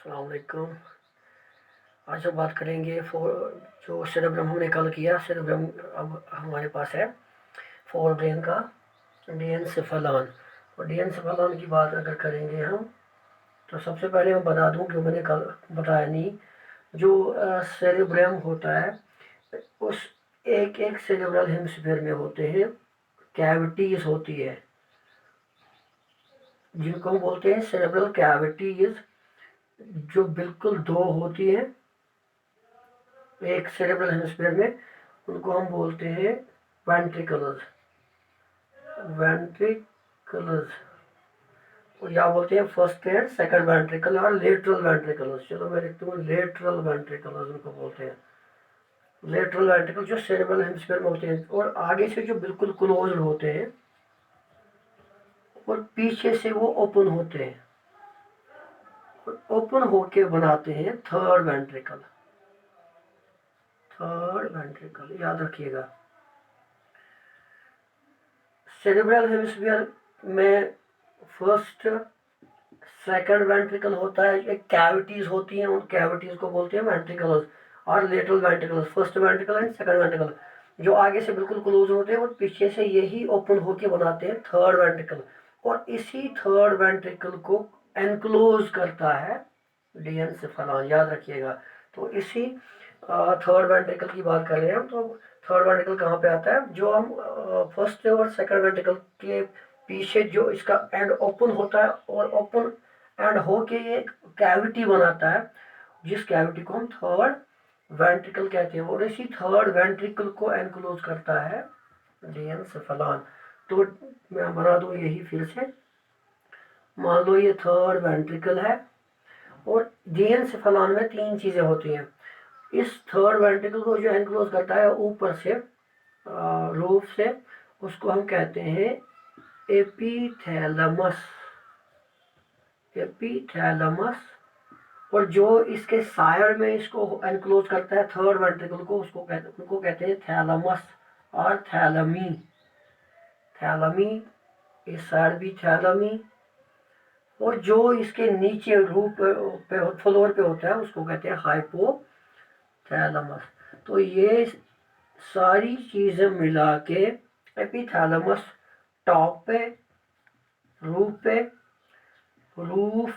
अस्सलाम वालेकुम। आज हम बात करेंगे जो सेरेब्रम हमने कल किया। सेरेब्रम अब हमारे पास है फोर ब्रेन का डीएनसेफेलॉन। और डीएनसेफेलॉन की बात अगर करेंगे हम, तो सबसे पहले मैं बता दूं, जो मैंने कल बताया नहीं, जो सेरेब्रम होता है उस एक एक सेरेब्रल हेमिस्फीयर में होते हैं कैविटीज होती है, जिनको हम बोलते हैं सेरेब्रल कैविटीज, जो बिल्कुल दो होती है एक सेरेब्रल हेमिस्फीयर में। उनको हम बोलते हैं वेंट्रिकल्स। वेंट्रिकल्स या बोलते हैं फर्स्ट एंड सेकंड वेंट्रिकल और लेटरल वेंट्रिकल्स। चलो मैं लिखता हूँ लेटरल वेंट्रिकल्स उनको बोलते हैं। लेटरल वेंट्रिकल जो सेरेब्रल हेमिस्फीयर में होते हैं और आगे से जो बिल्कुल क्लोज होते हैं और पीछे से वो ओपन होते हैं, ओपन होके बनाते हैं थर्ड वेंट्रिकल। थर्ड वेंट्रिकल याद रखिएगा। सेरेब्रल हेमिस्फीयर में फर्स्ट सेकंड वेंट्रिकल होता है, एक कैविटीज होती हैं, उन कैविटीज को बोलते हैं वेंट्रिकल्स। और lateral ventricles first ventricle and second ventricle, जो आगे से बिल्कुल क्लोज होते हैं और पीछे से यही ओपन होके बनाते हैं थर्ड वेंट्रिकल। और इसी थर्ड वेंट्रिकल को एनक्लोज करता है डीएनसेफेलॉन, याद रखिएगा। तो इसी थर्ड वेंट्रिकल की बात कर रहे हैं हम। तो थर्ड वेंट्रिकल कहाँ पे आता है? जो हम फर्स्ट और सेकंड वेंट्रिकल के पीछे जो इसका एंड ओपन होता है और ओपन एंड होके एक कैविटी बनाता है, जिस कैविटी को हम थर्ड वेंट्रिकल कहते हैं। और इसी थर्ड वेंट्रिकल को एनक्लोज करता है डीएनसेफेलॉन। तो मैं बना दूं यही फिर से। मान लो ये थर्ड वेंट्रिकल है और डीएनसेफेलॉन में तीन चीजें होती हैं। इस थर्ड वेंट्रिकल को जो एनक्लोज करता है ऊपर से रूफ से, उसको हम कहते हैं एपिथैलेमस। एपिथैलेमस। और जो इसके साइड में इसको एनक्लोज करता है थर्ड वेंट्रिकल को, उनको कहते हैं थैलमस और थैलमी। थैलमी, इस साइड भी थैलमी। और जो इसके नीचे रूप पे फ्लोर पे होता है उसको कहते हैं हाइपोथैलेमस। तो ये सारी चीजें मिला के एपिथैलेमस टॉप पे, रूफ पे, रूफ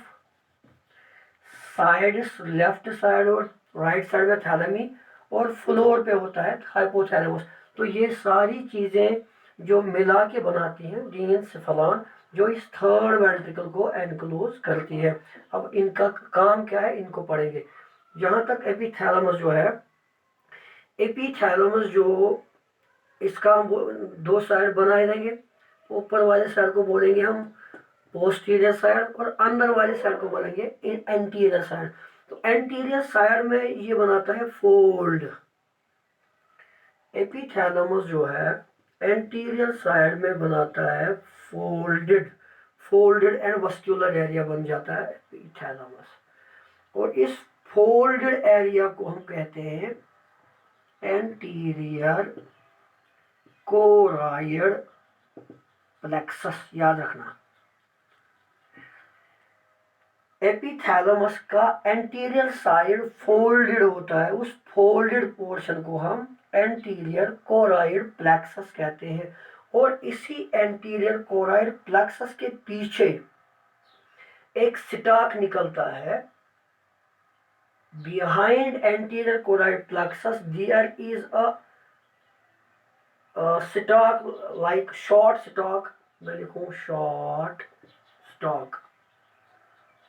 साइड्स लेफ्ट साइड और राइट साइड में थैलेमी, और फ्लोर पे होता है हाइपोथैलेमस। तो ये सारी चीजें जो मिला के बनाती हैं डीएनसेफेलॉन, जो इस थर्ड वेंट्रिकल को एनक्लोज करती है। अब इनका काम क्या है, इनको पढ़ेंगे। जहां तक एपिथैलेमस जो है, एपिथैलेमस जो इसका हम दो साइड बनाए देंगे। ऊपर वाले साइड को बोलेंगे हम पोस्टीरियर साइड और अंदर वाले साइड को बोलेंगे एंटीरियर साइड। तो एंटीरियर साइड में ये बनाता है फोल्ड। एपिथैलेमस जो है एंटीरियर साइड में बनाता है folded. Folded and vascular area बन जाता है एपिथैलेमस। और इस फोल्डेड एरिया को हम कहते हैं एंटीरियर कोराइड प्लेक्सस, याद रखना। एपिथैलेमस का एंटीरियर साइड फोल्डेड होता है, उस फोल्डेड पोर्शन को हम एंटीरियर कोराइड प्लेक्सस कहते हैं। और इसी एंटीरियर कोराइड प्लेक्सस के पीछे एक स्टाक निकलता है। Behind anterior choroid plexus there is a stalk, like short stalk, मैं लिखूं शॉर्ट स्टॉक,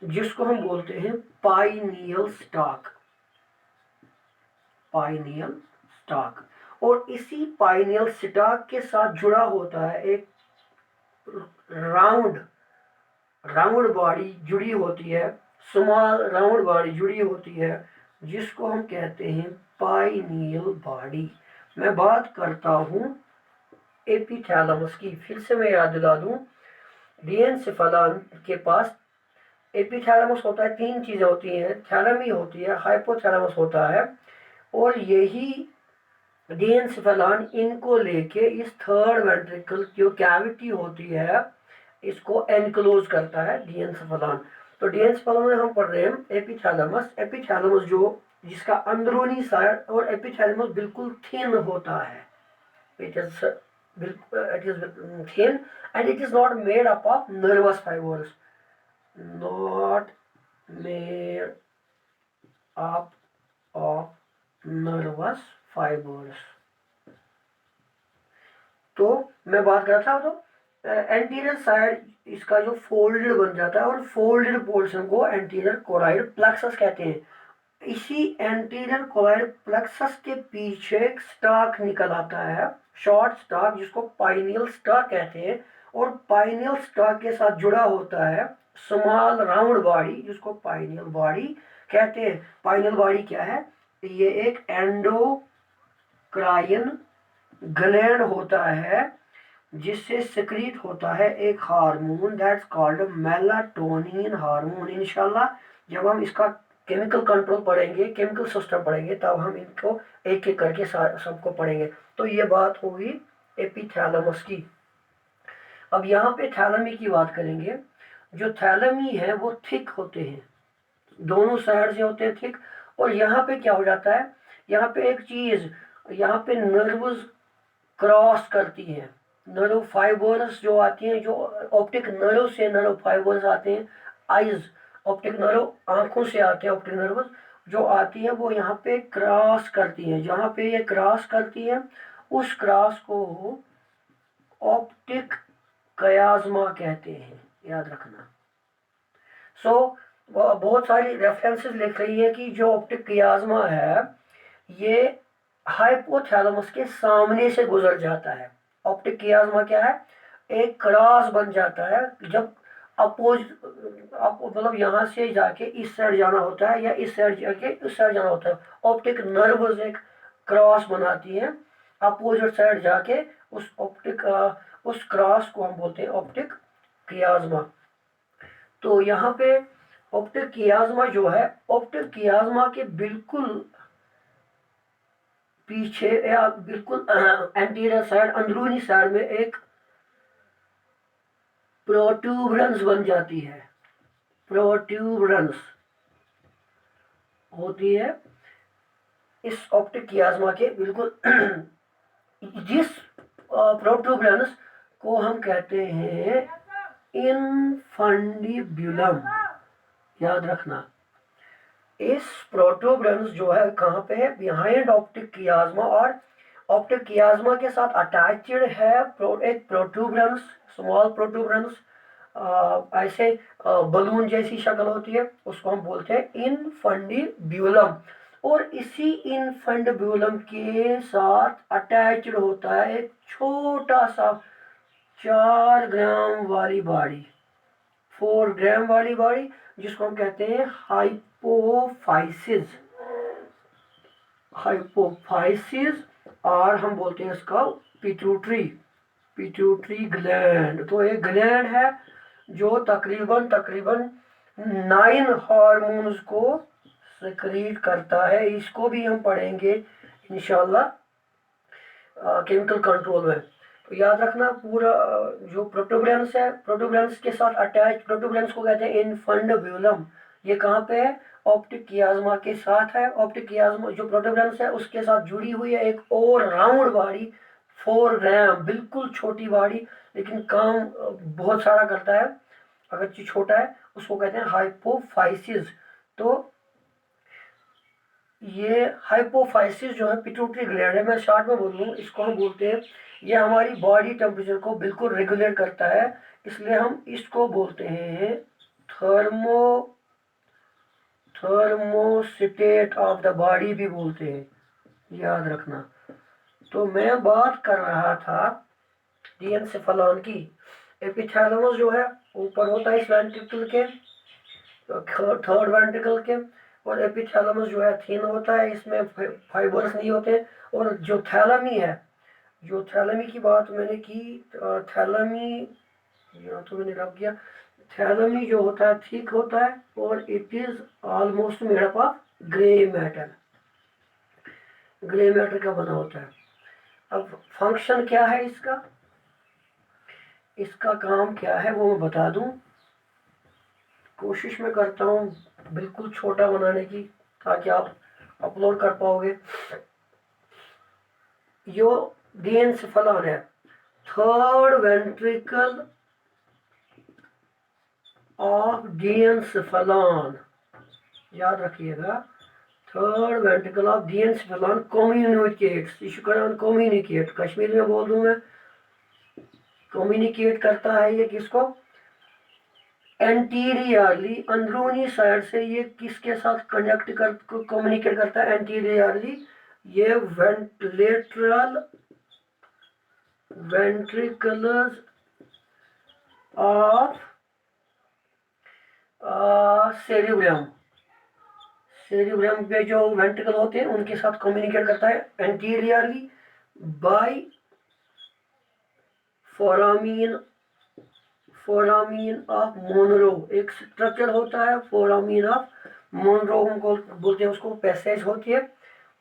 जिसको हम बोलते हैं पाइनियल स्टॉक। Pineal stock. और इसी पाइनियल स्टॉक के साथ जुड़ा होता है एक राउंड राउंड बॉडी जुड़ी होती है, स्मॉल राउंड बॉडी जुड़ी होती है, जिसको हम कहते हैं पाइनियल बॉडी। मैं बात करता हूं एपिथैलेमस की। फिर से मैं याद दिला दूं, डीएनसेफेलॉन के पास एपिथैलेमस होता है, तीन चीजें होती हैं, थैलेमी होती है, हाइपोथैलेमस होता है। और यही डीएनसेफेलॉन इनको लेके इस थर्ड वेंट्रिकल जो कैविटी होती है इसको एनक्लोज करता है डीएनसेफेलॉन। तो डीएनसेफेलोन में हम पढ़ रहे हैं एपिथैलेमस। एपिथैलेमस जो जिसका अंदरूनी साइड, और एपिथैलेमस बिल्कुल थिन होता है, it is it is thin and it is not made up of nervous fibers, not made up of nervous fibers। तो मैं बात कर रहा था, तो एंटीरियर साइड इसका जो फोल्डेड बन जाता है, और फोल्डेड पोर्शन को एंटीरियर कोराइड प्लेक्सस कहते हैं। इसी एंटीरियर कोराइड प्लेक्सस के पीछे एक स्टाक निकल आता है, शॉर्ट स्टाक, जिसको पाइनियल स्टाक कहते हैं, और पाइनियल स्टाक के साथ जुड़ा होता है स्मॉल राउंड बॉडी, जिसको पाइनियल बॉडी कहते हैं। पाइनियल बॉडी क्या है? ये एक एंडोक्राइन ग्लैंड होता है जिससे सिक्रीट होता है एक hormone, that's called melatonin hormone. इंशाल्लाह जब हम इसका केमिकल कंट्रोल पढ़ेंगे, केमिकल सिस्टम पढ़ेंगे, तब हम इनको एक एक करके सबको पढ़ेंगे। तो ये बात होगी एपिथैलेमस की। अब यहाँ पे थैलेमी की बात करेंगे। जो थैलेमी है वो थिक होते हैं, दोनों साइड से होते हैं थिक। और यहाँ पे क्या हो जाता है, यहाँ पे एक चीज, यहाँ पे नर्व्स क्रॉस करती है, नर्व फाइबर्स जो आती हैं, जो ऑप्टिक नर्व से नर्व फाइबर्स आते हैं, आइज ऑप्टिक नर्व आंखों से आते हैं, ऑप्टिक नर्व जो आती है वो यहाँ पे क्रॉस करती है। जहाँ पे ये क्रॉस करती है उस क्रॉस को ऑप्टिक कयाज्मा कहते हैं, याद रखना। बहुत सारी रेफरेंसेस लिख रही है कि जो ऑप्टिक कियाज्मा है ये हाइपोथैलेमस के सामने से गुजर जाता है। ऑप्टिक कियाज्मा क्या है? एक क्रॉस बन जाता है जब अपोज, मतलब यहाँ से जाके इस साइड जाना होता है या इस साइड जाके इस साइड जाना होता है। ऑप्टिक नर्व्स एक क्रॉस बनाती है अपोजिट साइड जाके, उस ऑप्टिक उस क्रॉस को हम बोलते हैं ऑप्टिक कियाज्मा। तो यहाँ पे ऑप्टिक कियाज्मा जो है, ऑप्टिक कियाज्मा के बिल्कुल पीछे या बिल्कुल एंटीरियर साइड, अंदरूनी साइड में एक प्रोट्यूबरेंस बन जाती है, प्रोट्यूबरेंस होती है इस ऑप्टिक कियाज्मा के बिल्कुल जिस प्रोट्यूबरेंस को हम कहते हैं इनफंडिब्युलम, याद रखना। इस प्रोट्यूबरेंस जो है कहाँ पे है? बिहाइंड ऑप्टिक कियाज्मा, और ऑप्टिक कियाज्मा के साथ अटैच्ड है एक प्रोट्यूबरेंस, स्मॉल प्रोट्यूबरेंस, ऐसे बलून जैसी शक्ल होती है, उसको हम बोलते हैं इनफंडिब्युलम। और इसी इनफंडिब्युलम के साथ अटैच्ड होता है एक छोटा सा 4 ग्राम वाली बॉडी, 4 ग्राम वाली बॉडी, जिसको हम कहते हैं हाइपोफाइसिस, हाइपोफाइसिस, और हम बोलते हैं इसका पिट्यूटरी, पिट्यूटरी ग्लैंड। तो एक ग्लैंड है जो तकरीबन 9 हार्मोन्स को सिक्रीट करता है। इसको भी हम पढ़ेंगे इंशाल्लाह केमिकल कंट्रोल में। तो याद रखना पूरा जो प्रोट्यूबरेंस है, प्रोट्यूबरेंस के साथ अटैच, प्रोट्यूबरेंस को कहते हैं इनफंडिब्युलम। ये कहाँ पे है? ऑप्टिक कियाज्मा के साथ है। ऑप्टिक कियाज्मा जो प्रोट्यूबरेंस है उसके साथ जुड़ी हुई है एक और राउंड बॉडी, 4 ग्राम, बिल्कुल छोटी बॉडी, लेकिन काम बहुत सारा करता है। अगर चीज छोटा है उसको कहते हैं हाइपोफाइसिस। तो ये हाइपोफाइसिस जो है पिट्यूटरी ग्लैंड है, मैं शॉर्ट में बोल दूँ, इसको हम बोलते हैं, ये हमारी बॉडी टेम्परेचर को बिल्कुल रेगुलेट करता है, इसलिए हम इसको बोलते हैं थर्मोस्टेट ऑफ द बॉडी भी बोलते हैं, याद रखना। तो मैं बात कर रहा था डीएनसेफेलॉन की। एपिथैलेमस जो है ऊपर होता है इस वेंट्रिकल के, थर्ड वेंट्रिकल के, और एपिथैलेमस जो है थिन होता है, इसमें फाइबर्स नहीं होते। और जो थैलेमी है, जो थैलेमी की बात मैंने की, थैलेमी यहाँ तो मैंने रख दिया, थैलेमी जो होता है थिक होता है और it is almost made up of grey matter, grey matter का बना होता है। अब फंक्शन क्या है इसका, इसका काम क्या है वो मैं बता दूं। कोशिश मैं करता हूँ बिल्कुल छोटा बनाने की, ताकि आप अपलोड कर पाओगे। यो diencephalon है, थर्ड वेंट्रिकल ऑफ diencephalon, याद रखिएगा। Third ventricle of diencephalon communicates, ये करान कम्युनिकेट, कश्मीर में बोल दूं मैं, कम्युनिकेट करता है ये किसको, एंटीरियरली, अंदरूनी साइड से ये किसके साथ कनेक्ट कर कम्युनिकेट करता है एंटीरियरली, ये ventricle ventricles of cerebrum, cerebrum पे जो वेंट्रिकल होते हैं उनके साथ कम्युनिकेट करता है एंटीरियरली बाय फोरामीन, फोरामीन ऑफ मोनरो, एक स्ट्रक्चर होता है फोरामीन ऑफ मोनरो, हमको बोलते हैं, उसको पैसेज होती है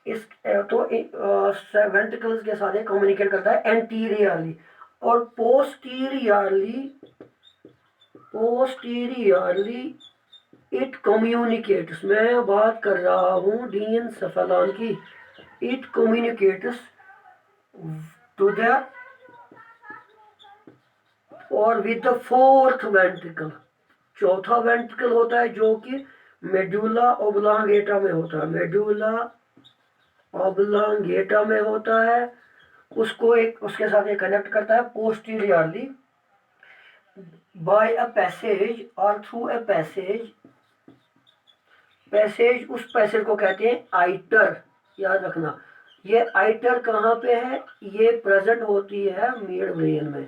इस, तो वेंट्रिकल्स के साथ कम्युनिकेट करता है एंटीरियरली। और पोस्टीरियरली, पोस्टीरियरली इट कम्युनिकेट्स, मैं बात कर रहा हूँ diencephalon की, इट कम्युनिकेट्स टू द और विद द फोर्थ वेंट्रिकल, चौथा वेंट्रिकल होता है जो कि मेडुला ओब्लांगेटा में होता है, मेडुला ओब्लांगेटा में होता है, उसको एक उसके साथ ये कनेक्ट करता है पोस्टीरियरली बाय अ पैसेज और थ्रू अ पैसेज, पैसेज, उस पैसेज को कहते हैं आइटर, याद रखना। ये आइटर कहाँ पे है, ये प्रेजेंट होती है मिड ब्रेन में,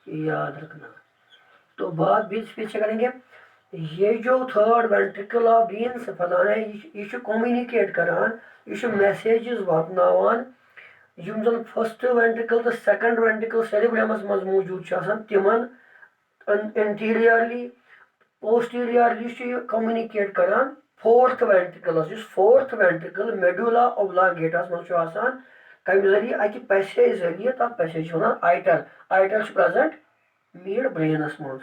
याद रखना। तो बात बीच पीछे करेंगे, ये जो थर्ड वेंट्रिकल ऑफ diencephalon है, ये कम्युनिकेट करान, ये मैसेजेस वातनावान, यम जन फर्स्ट वेंट्रिकल तो सेकंड वेंट्रिकल सेरिब्रमस मज मौजूद तिमन एंटीरियरली पोस्टीरियरली कम्युनिकेट करान फोर्थ वेंट्रिकलस, फोर्थ वेंट्रिकल मेडुला ओब्लांगेटास मज कम जरिए अकि पैसेज जरिए, तथ पैसेज वन आइटर, आइटर प्रेजेंट मिड ब्रेनस मज।